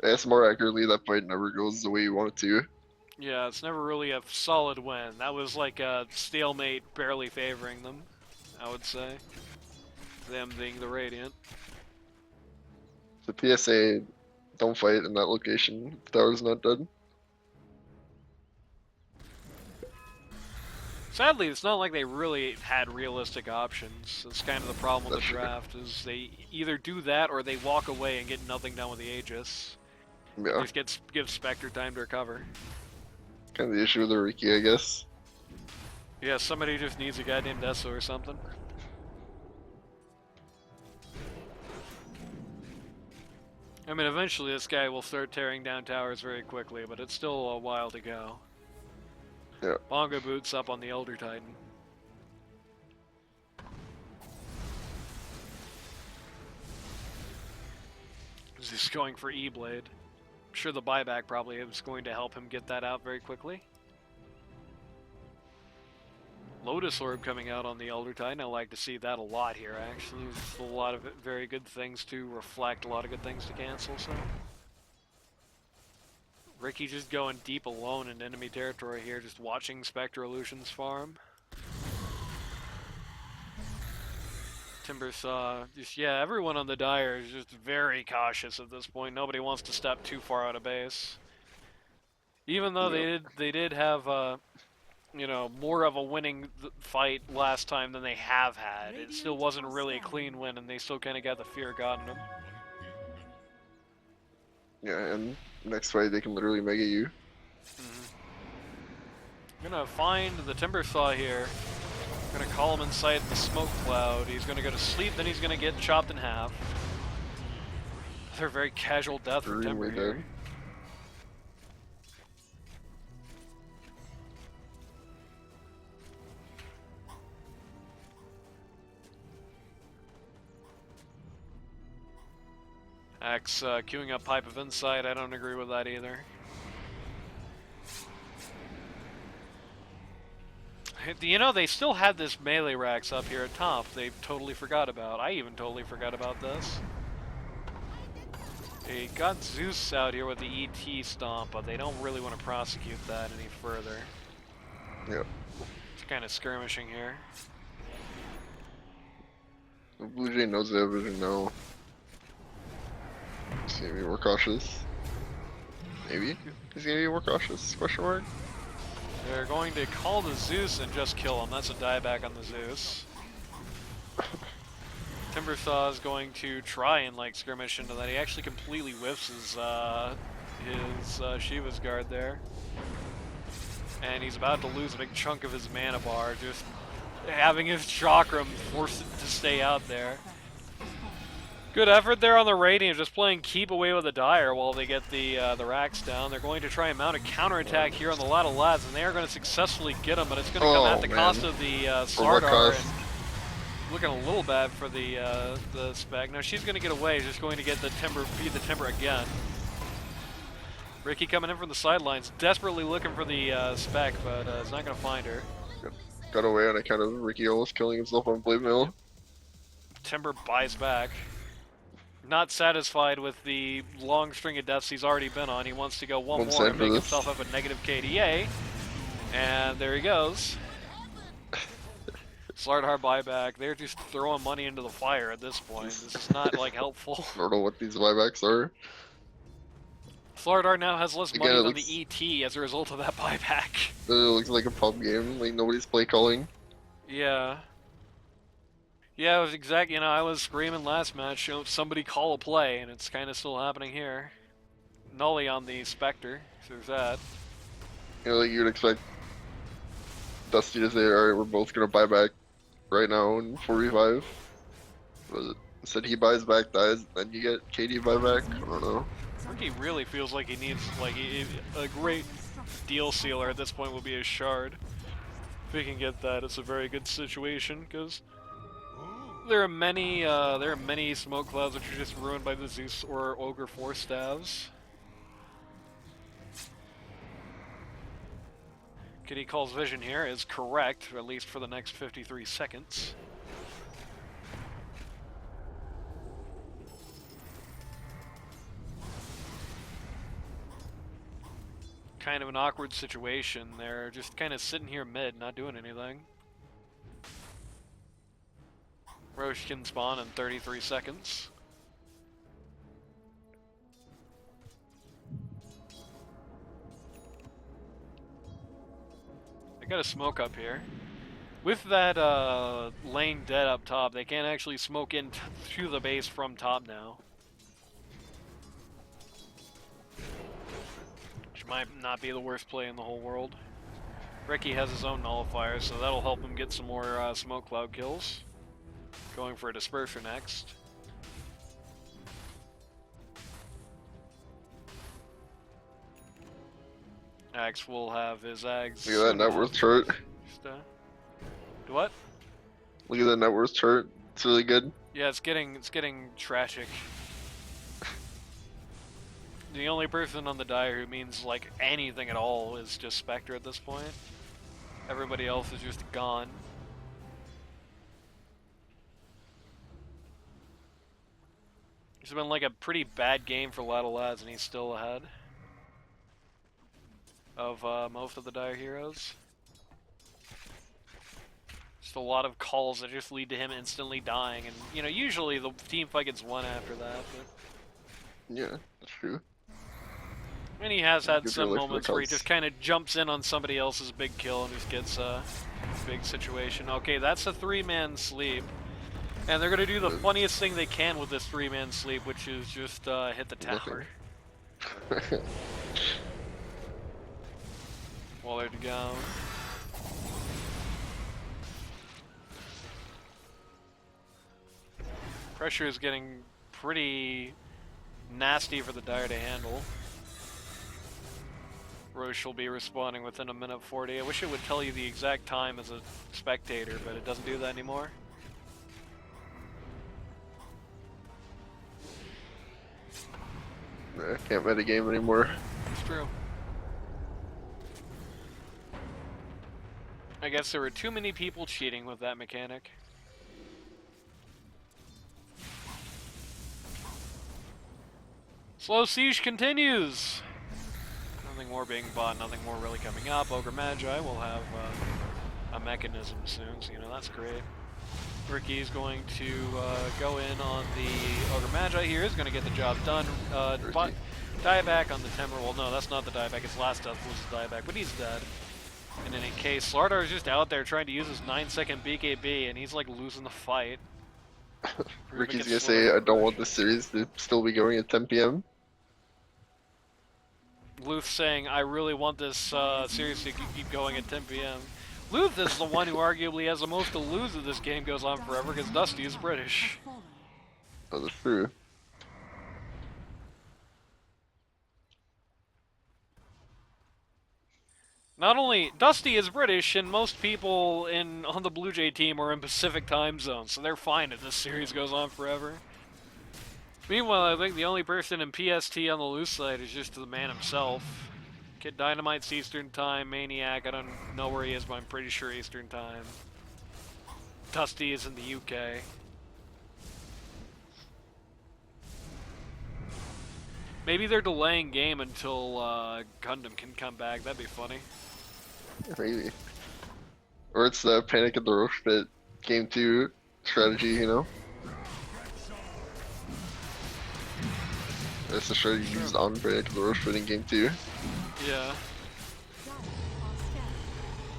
I guess more accurately, that fight never goes the way you want it to. Yeah, it's never really a solid win. That was like a stalemate barely favoring them, I would say. Them being the Radiant. The PSA, don't fight in that location if the tower's not dead. Sadly, it's not like they really had realistic options. That's kind of the problem with the That's draft, is they either do that or they walk away and get nothing done with the Aegis. Yeah. Just give Spectre time to recover. Kind of the issue with the Riki, I guess. Yeah, somebody just needs a goddamn Deso or something. I mean, eventually this guy will start tearing down towers very quickly, but it's still a while to go. Yeah. Bongo boots up on the Elder Titan. He's going for E-Blade. I'm sure the buyback probably is going to help him get that out very quickly. Lotus Orb coming out on the Elder Titan. I like to see that a lot here, actually. There's a lot of very good things to reflect, a lot of good things to cancel, so... Ricky just going deep alone in enemy territory here, just watching Spectre Illusions farm. Timbersaw, just, yeah, everyone on the Dire is just very cautious at this point. Nobody wants to step too far out of base. Even though they did have, you know, more of a winning fight last time than they have had. It still wasn't really a clean win, and they still kind of got the fear god in them. Yeah, and next fight they can literally mega you. Gonna find the Timbersaw here. Gonna call him inside the smoke cloud. He's gonna go to sleep, then he's gonna get chopped in half. They're very casual death for Timber here. Dead. Axe queuing up Pipe of Insight. I don't agree with that either. You know, they still had this melee racks up here at top. They totally forgot about. I even totally forgot about this. They got Zeus out here with the ET stomp, but they don't really want to prosecute that any further. Yep. It's kind of skirmishing here. BlueJay knows they have vision now. He's gonna be more cautious. Maybe he's gonna be more cautious? Question mark. They're going to call the Zeus and just kill him. That's a dieback on the Zeus. Timbersaw is going to try and like skirmish into that. He actually completely whiffs his Shiva's guard there. And he's about to lose a big chunk of his mana bar, just having his chakram forced to stay out there. Good effort there on the Radiant, just playing keep away with the Dire while they get the racks down. They're going to try and mount a counterattack here on the Ladle Lads, and they are going to successfully get them, but it's going to come at the cost of the Slardar. Looking a little bad for the Spec. Now she's going to get away, just going to get the Timber, feed the Timber again. Ricky coming in from the sidelines, desperately looking for the Spec, but is not going to find her. Got away on account of Ricky almost killing himself on Blade Mail. Timber buys back. Not satisfied with the long string of deaths he's already been on. He wants to go one more and make himself up a negative KDA. And there he goes. Slardar buyback. They're just throwing money into the fire at this point. This is not like helpful. I don't know what these buybacks are. Slardar now has less money than looks, the ET as a result of that buyback. It looks like a pub game, like nobody's play calling. Yeah. Yeah, it was exact. You know, I was screaming last match, somebody call a play, and it's kind of still happening here. Nully on the Spectre, so there's that. You know, like you'd expect Dusty to say, alright, we're both gonna buy back right now in 4v5. But instead he buys back, dies, then you get KD buyback. I don't know. Ricky really feels like he needs, like, a great deal sealer at this point will be a shard. If he can get that, it's a very good situation, because there are many smoke clouds which are just ruined by the Zeus or Ogre Force staves. Kitty Call's vision here is correct, at least for the next 53 seconds. Kind of an awkward situation. They're just kind of sitting here mid, not doing anything. Roche can spawn in 33 seconds. I got a smoke up here. With that lane dead up top, they can't actually smoke in to the base from top now. Which might not be the worst play in the whole world. Ricky has his own nullifier, so that'll help him get some more smoke cloud kills. Going for a disperser next. Axe will have his Ags. Look at that net worth chart. What? Look at that net worth chart. It's really good. Yeah, it's getting tragic. The only person on the Dire who means like anything at all is just Spectre at this point. Everybody else is just gone. It's been like a pretty bad game for Ladle Lads, and he's still ahead of most of the Dire heroes. Just a lot of calls that just lead to him instantly dying, and you know, usually the team fight gets won after that. But... Yeah, that's true. And he has had Good some relief for the moments where he Cubs. just kind of jumps in on somebody else's big kill and just gets a big situation. Okay, that's a 3-man sleep. And they're going to do the funniest thing they can with this 3-man sleep, which is just hit the tower. While they're down. Pressure is getting pretty nasty for the Dire to handle. Roche will be responding within a minute 40. I wish it would tell you the exact time as a spectator, but it doesn't do that anymore. I can't metagame anymore. It's true. I guess there were too many people cheating with that mechanic. Slow siege continues! Nothing more being bought, nothing more really coming up. Ogre Magi will have a mechanism soon, so you know, that's great. Ricky's going to go in on the Ogre Magi here, is going to get the job done. Dieback on the Timberwolf. No, that's not the dieback, it's Last Death was the dieback, but he's dead. And in any case, Slardar is just out there trying to use his 9-second BKB, and he's like losing the fight. Ricky's gonna say, I don't want this series to still be going at 10 p.m. Luth saying, I really want this series to keep going at 10 p.m. Luth is the one who arguably has the most to lose if this game goes on forever, because Dusty is British. Oh, that's true. Not only, Dusty is British, and most people on the BlueJay team are in Pacific time zones, so they're fine if this series goes on forever. Meanwhile, I think the only person in PST on the Luth side is just the man himself. Kid Dynamite's Eastern Time, Maniac, I don't know where he is, but I'm pretty sure Eastern Time. Dusty is in the UK. Maybe they're delaying game until Gundam can come back, that'd be funny. Maybe. Or it's the Panic at the Roche Pit Game 2 strategy, you know? That's the strategy used on Panic at the Roche Pit in Game 2. Yeah.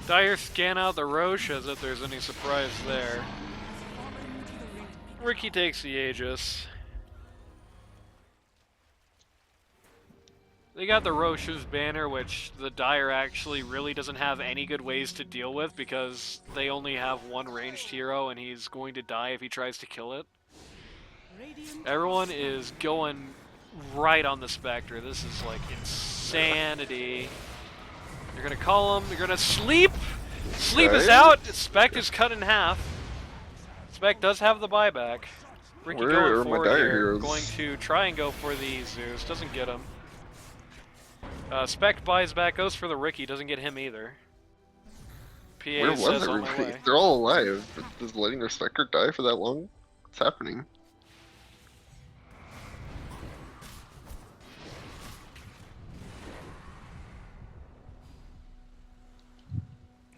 Dire scan out the Roche as if there's any surprise there. Ricky takes the Aegis. They got the Roche's banner, which the Dire actually really doesn't have any good ways to deal with because they only have one ranged hero and he's going to die if he tries to kill it. Everyone is going right on the Spectre. This is like insanity. You're gonna call him, you're gonna sleep! Sleep is out! Spec is cut in half. Spec does have the buyback. Ricky Where going are my forward Dire here, heroes? going to try and go for the Zeus, doesn't get him. Spec buys back, goes for the Ricky, doesn't get him either. PA Where was says on my everybody? way. They're all alive, but does letting their Spectre die for that long? What's happening?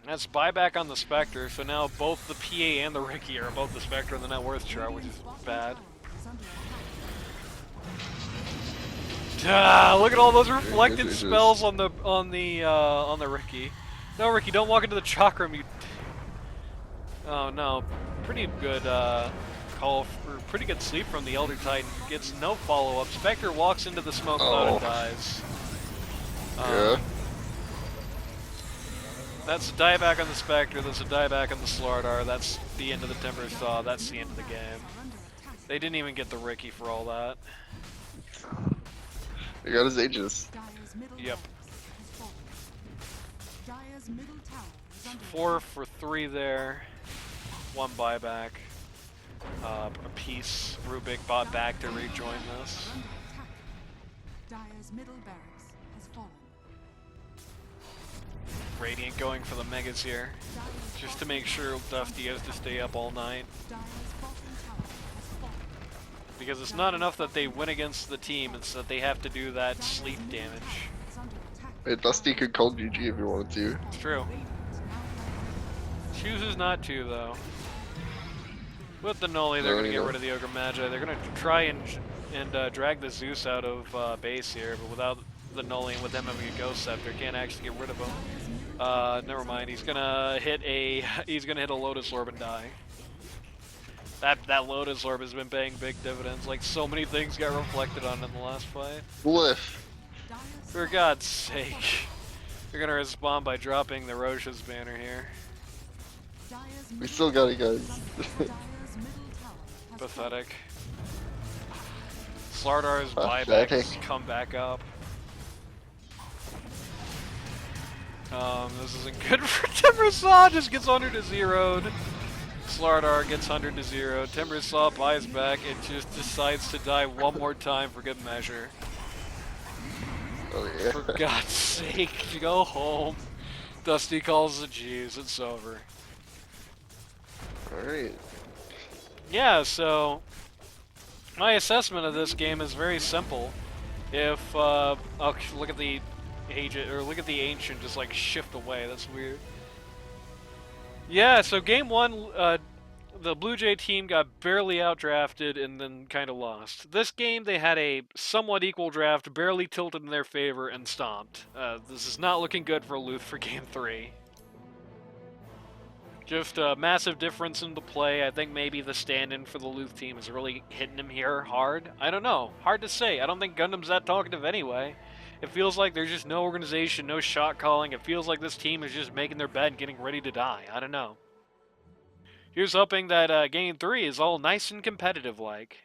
That's buyback on the Spectre, so now both the PA and the Ricky are above the Spectre in the net worth chart, which is bad. Look at all those reflected spells on the Ricky. No, Ricky, don't walk into the chakram. You. Oh no, pretty good call for pretty good sleep from the Elder Titan. Gets no follow up. Spectre walks into the smoke cloud and dies. Yeah. That's a dieback on the Spectre. That's a dieback on the Slardar. That's the end of the Timber Saw. That's the end of the game. They didn't even get the Ricky for all that. He got his Aegis. Yep. 4 for 3 there. 1 buyback. A piece. Rubik bought back to rejoin this. Dire's middle barracks has fallen. Radiant going for the megas here, Dire's just to make sure Dusty has to stay up all night. Dire's bottom tower has fallen. Because it's not enough that they win against the team, it's that they have to do that Dire's sleep middle damage. tower is under attack. Hey, Dusty could call GG if he wanted to. It's true. Radiant now Chooses not to, though. With the Nully, they're going to get rid of the Ogre Magi. They're going to try and drag the Zeus out of base here, but without the Nully and with them having a Ghost Scepter, can't actually get rid of him. Never mind. He's gonna hit a Lotus Orb and die. That Lotus Orb has been paying big dividends. Like so many things got reflected on in the last fight. Lift. For God's sake, you're gonna respond by dropping the Roche's banner here. We still got it, guys. Pathetic. Slardar's Pathetic. buybacks come back up. This isn't good for Timbersaw, just gets 100 to 0'd. Slardar gets 100 to 0. Timbersaw buys back and just decides to die one more time for good measure. Oh yeah. For God's sake, go home. Dusty calls the G's, it's over. Alright. Yeah, so my assessment of this game is very simple. If oh, look at the agent, or look at the ancient just like shift away. That's weird. Yeah, so game one, the BlueJay team got barely outdrafted and then kind of lost. This game, they had a somewhat equal draft, barely tilted in their favor, and stomped. This is not looking good for Luth for game 3. Just a massive difference in the play. I think maybe the stand-in for the Luth team is really hitting him here hard. I don't know. Hard to say. I don't think Gundam's that talkative anyway. It feels like there's just no organization, no shot calling. It feels like this team is just making their bed and getting ready to die. I don't know. Here's hoping that game 3 is all nice and competitive like.